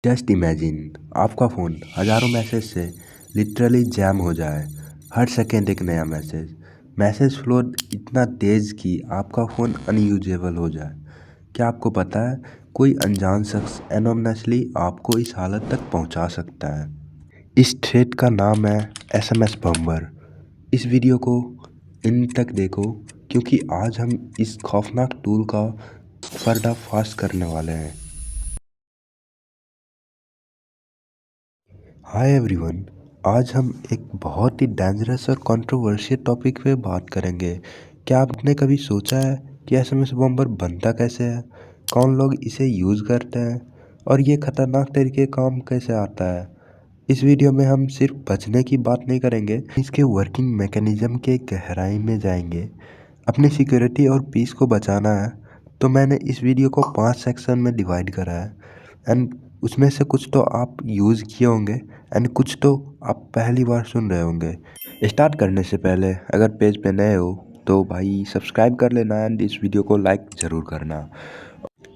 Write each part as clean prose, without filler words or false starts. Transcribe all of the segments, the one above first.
Just imagine आपका phone हज़ारों message से लिटरली जैम हो जाए। हर सेकेंड एक नया मैसेज फ्लो इतना तेज़ कि आपका फ़ोन अनयूजेबल हो जाए। क्या आपको पता है कोई अनजान शख्स एनोनिमसली आपको इस हालत तक पहुंचा सकता है। इस थ्रेड का नाम है एसएमएस बम्बर। इस वीडियो को इन तक देखो क्योंकि आज हम इस खौफनाक टूल का पर्दाफाश करने वाले हैं। हाय एवरीवन, आज हम एक बहुत ही डेंजरस और कंट्रोवर्शियल टॉपिक पे बात करेंगे। क्या आपने कभी सोचा है कि एसएमएस बॉम्बर बनता कैसे है, कौन लोग इसे यूज़ करते हैं और ये ख़तरनाक तरीके काम कैसे आता है। इस वीडियो में हम सिर्फ बचने की बात नहीं करेंगे, इसके वर्किंग मैकेनिज़्म के गहराई में जाएंगे। अपनी सिक्योरिटी और पीस को बचाना है तो मैंने इस वीडियो को 5 सेक्शन में डिवाइड करा है एंड उसमें से कुछ तो आप यूज़ किए होंगे एंड कुछ तो आप पहली बार सुन रहे होंगे। स्टार्ट करने से पहले अगर पेज पे नए हो तो भाई सब्सक्राइब कर लेना एंड इस वीडियो को लाइक ज़रूर करना।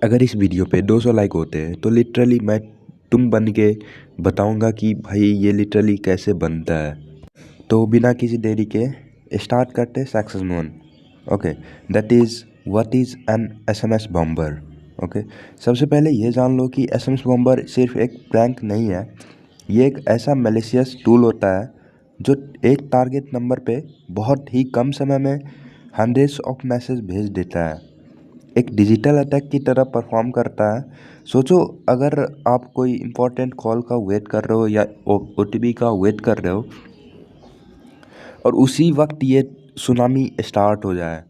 अगर इस वीडियो पे 200 लाइक होते हैं तो लिटरली मैं तुम बन के बताऊंगा कि भाई ये लिटरली कैसे बनता है। तो बिना किसी देरी के स्टार्ट करते section 1। Okay, that is what is an SMS bomber. Okay, सबसे पहले ये जान लो कि एसएमएस बॉम्बर सिर्फ एक प्रैंक नहीं है। ये एक ऐसा मैलिशियस टूल होता है जो एक टारगेट नंबर पे बहुत ही कम समय में हंड्रेड्स ऑफ मैसेज भेज देता है। एक डिजिटल अटैक की तरह परफॉर्म करता है। सोचो, अगर आप कोई इम्पोर्टेंट कॉल का वेट कर रहे हो या ओटीपी का वेट कर रहे हो और उसी वक्त ये सुनामी स्टार्ट हो जाए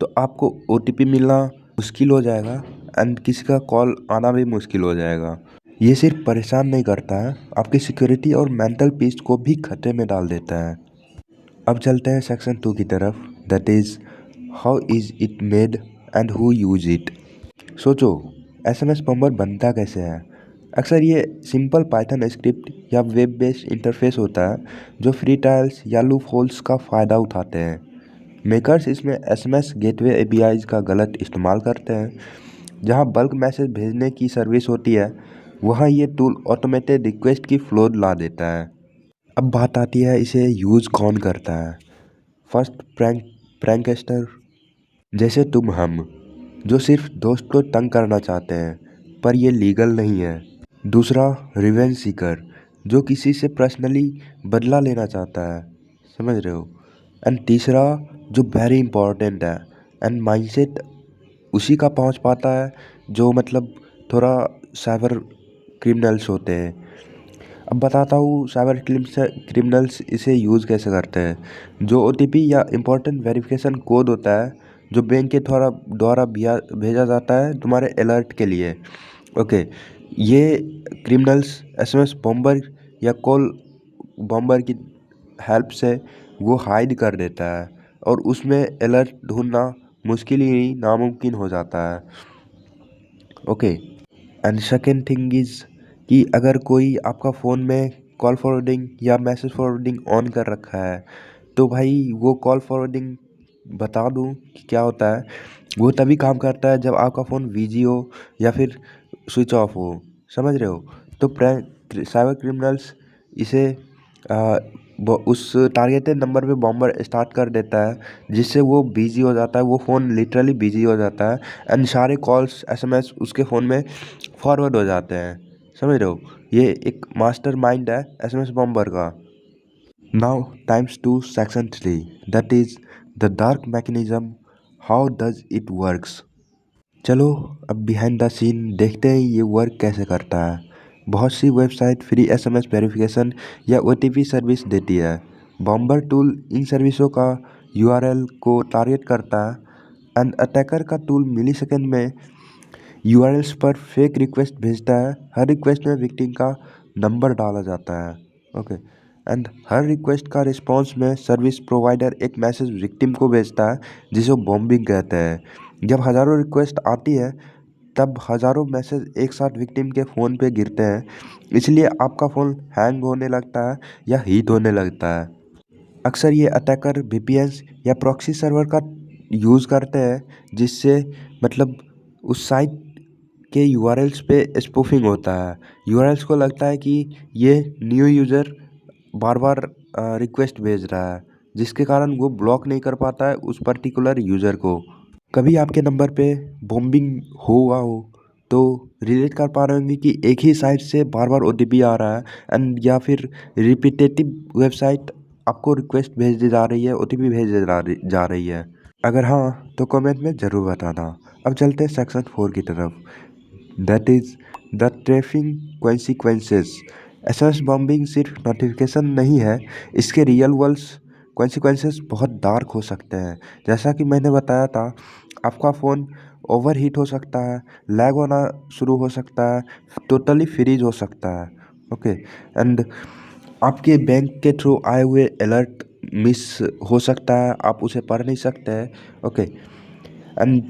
तो आपको ओटीपी मिलना मुश्किल हो जाएगा एंड किसी का कॉल आना भी मुश्किल हो जाएगा। ये सिर्फ परेशान नहीं करता है, आपकी सिक्योरिटी और मेंटल पीस को भी खतरे में डाल देता है। अब चलते हैं सेक्शन 2 की तरफ, that is how is it made and who use it. सोचो, एसएमएस बम्बर बनता कैसे है। अक्सर ये सिंपल पाइथन स्क्रिप्ट या वेब बेस्ड इंटरफेस होता है जो फ्री ट्रायल्स या लूप होल्स का फ़ायदा उठाते हैं। मेकर्स इसमें एसएमएस गेटवे एपीआईज का गलत इस्तेमाल करते हैं। जहां बल्क मैसेज भेजने की सर्विस होती है वहां ये टूल ऑटोमेटेड रिक्वेस्ट की फ्लो ला देता है। अब बात आती है इसे यूज़ कौन करता है। फर्स्ट, प्रैंकस्टर जैसे तुम हम, जो सिर्फ दोस्त को तंग करना चाहते हैं पर ये लीगल नहीं है। दूसरा, रिवेंज सीकर, जो किसी से पर्सनली बदला लेना चाहता है, समझ रहे हो। एंड तीसरा, जो वेरी इंपॉर्टेंट है एंड माइंडसेट उसी का पहुंच पाता है जो मतलब थोड़ा साइबर क्रिमिनल्स होते हैं। अब बताता हूँ साइबर क्रिमिनल्स इसे यूज़ कैसे करते हैं। जो ओटीपी या इम्पोर्टेंट वेरिफिकेशन कोड होता है जो बैंक के द्वारा भेजा जाता है तुम्हारे अलर्ट के लिए। ओके, ये क्रिमिनल्स एसएमएस बॉम्बर या कॉल बॉम्बर की हेल्प से वो हाइड कर देता है और उसमें अलर्ट ढूंढना मुश्किल ही नहीं, नामुमकिन हो जाता है। Okay, and second thing is कि अगर कोई आपका फ़ोन में कॉल फॉरवर्डिंग या मैसेज फॉरवर्डिंग ऑन कर रखा है तो भाई वो कॉल फॉरवर्डिंग बता दूं कि क्या होता है। वो तभी काम करता है जब आपका फ़ोन बिजी हो या फिर स्विच ऑफ हो, समझ रहे हो। तो साइबर क्रिमिनल्स इसे उस टारगेटेड नंबर पे बॉम्बर स्टार्ट कर देता है जिससे वो बिजी हो जाता है, वो फ़ोन लिटरली बिजी हो जाता है एंड सारे कॉल्स एसएमएस उसके फ़ोन में फॉरवर्ड हो जाते हैं, समझ रहे हो। ये एक मास्टर माइंड है एसएमएस बॉम्बर का। Now times to section 3, that is the dark mechanism, how does it works. चलो अब बिहाइंड द सीन देखते हैं ये वर्क कैसे करता है। बहुत सी वेबसाइट फ्री एसएमएस वेरिफिकेशन या ओटीपी सर्विस देती है। बॉम्बर टूल इन सर्विसों का यूआरएल को टारगेट करता है एंड अटैकर का टूल मिलीसेकंड में यूआरएल्स पर फेक रिक्वेस्ट भेजता है। हर रिक्वेस्ट में विक्टिम का नंबर डाला जाता है। ओके, एंड हर रिक्वेस्ट का रिस्पॉन्स में सर्विस प्रोवाइडर एक मैसेज विक्टिम को भेजता है जिसे बॉम्बिंग कहते हैं। जब हज़ारों रिक्वेस्ट आती है तब हज़ारों मैसेज एक साथ विक्टिम के फ़ोन पे गिरते हैं, इसलिए आपका फ़ोन हैंग होने लगता है या हीट होने लगता है। अक्सर ये अटैकर वीपीएन्स या प्रॉक्सी सर्वर का यूज़ करते हैं जिससे मतलब उस साइट के यूआरएल्स पे स्पूफिंग होता है। यूआरएल्स को लगता है कि ये न्यू यूज़र बार बार रिक्वेस्ट भेज रहा है, जिसके कारण वो ब्लॉक नहीं कर पाता है उस पर्टिकुलर यूज़र को। कभी आपके नंबर पे बॉम्बिंग हुआ हो तो रिलेट कर पा रहे होंगे कि एक ही साइट से बार बार ओटीपी आ रहा है एंड या फिर रिपीटेटिव वेबसाइट आपको रिक्वेस्ट भेज जा रही है, ओटीपी भेज जा रही है। अगर हाँ तो कमेंट में ज़रूर बताना। अब चलते हैं सेक्शन 4 की तरफ, that is the trafficking consequences. SMS bombing सिर्फ नोटिफिकेशन नहीं है, इसके रियल वर्ल्ड कॉन्सिक्वेंसेस बहुत डार्क हो सकते हैं। जैसा कि मैंने बताया था, आपका फ़ोन ओवर हीट हो सकता है, लैग होना शुरू हो सकता है, टोटली फ्रीज हो सकता है। ओके, एंड आपके बैंक के थ्रू आए हुए अलर्ट मिस हो सकता है, आप उसे पढ़ नहीं सकते हैं। ओके, एंड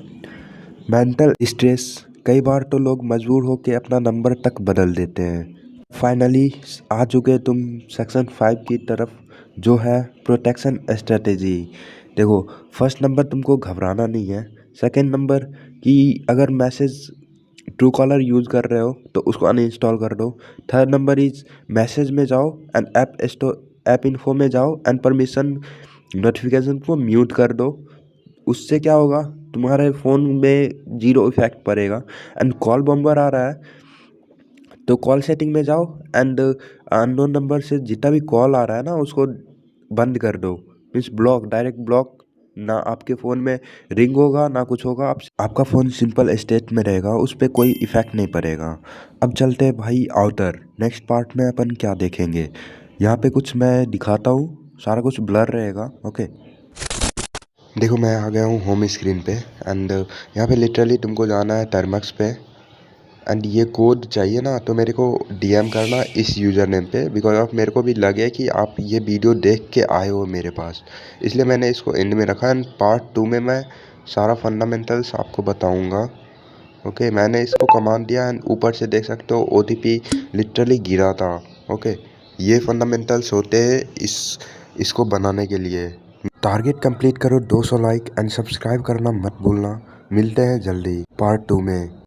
मेंटल स्ट्रेस, कई बार तो लोग मजबूर होकर अपना नंबर तक बदल देते हैं। फाइनली आ चुके तुम सेक्शन 5 की तरफ, जो है प्रोटेक्शन स्ट्रेटेजी। देखो, फर्स्ट नंबर तुमको घबराना नहीं है। सेकंड नंबर कि अगर मैसेज ट्रू कॉलर यूज़ कर रहे हो तो उसको अनइंस्टॉल कर दो। थर्ड नंबर इज मैसेज में जाओ एंड ऐप इन्फो में जाओ एंड परमिशन नोटिफिकेशन को म्यूट कर दो। उससे क्या होगा, तुम्हारे फ़ोन में जीरो इफेक्ट पड़ेगा। एंड कॉल बम्बर आ रहा है तो कॉल सेटिंग में जाओ एंड अननोन नंबर से जितना भी कॉल आ रहा है ना उसको बंद कर दो, मीन्स ब्लॉक, डायरेक्ट ब्लॉक। ना आपके फ़ोन में रिंग होगा ना कुछ होगा, आपका फ़ोन सिंपल स्टेट में रहेगा, उस पर कोई इफ़ेक्ट नहीं पड़ेगा। अब चलते हैं भाई आउटर। नेक्स्ट पार्ट में अपन क्या देखेंगे, यहाँ पे कुछ मैं दिखाता हूँ, सारा कुछ ब्लर रहेगा। ओके, देखो मैं आ गया हूँ होम स्क्रीन पे एंड यहाँ पे लिटरली तुमको जाना है टर्मक्स पे एंड ये कोड चाहिए ना तो मेरे को डीएम करना इस यूज़र नेम पे, बिकॉज ऑफ मेरे को भी लगे कि आप ये वीडियो देख के आए हो मेरे पास, इसलिए मैंने इसको एंड में रखा। एंड पार्ट 2 में मैं सारा फंडामेंटल्स आपको बताऊंगा। ओके, मैंने इसको कमांड दिया एंड ऊपर से देख सकते हो ओटीपी लिटरली गिरा था। ओके, ये फंडामेंटल्स होते हैं इसको बनाने के लिए। टारगेट कंप्लीट करो 200 लाइक एंड सब्सक्राइब करना मत भूलना। मिलते हैं जल्दी पार्ट 2 में।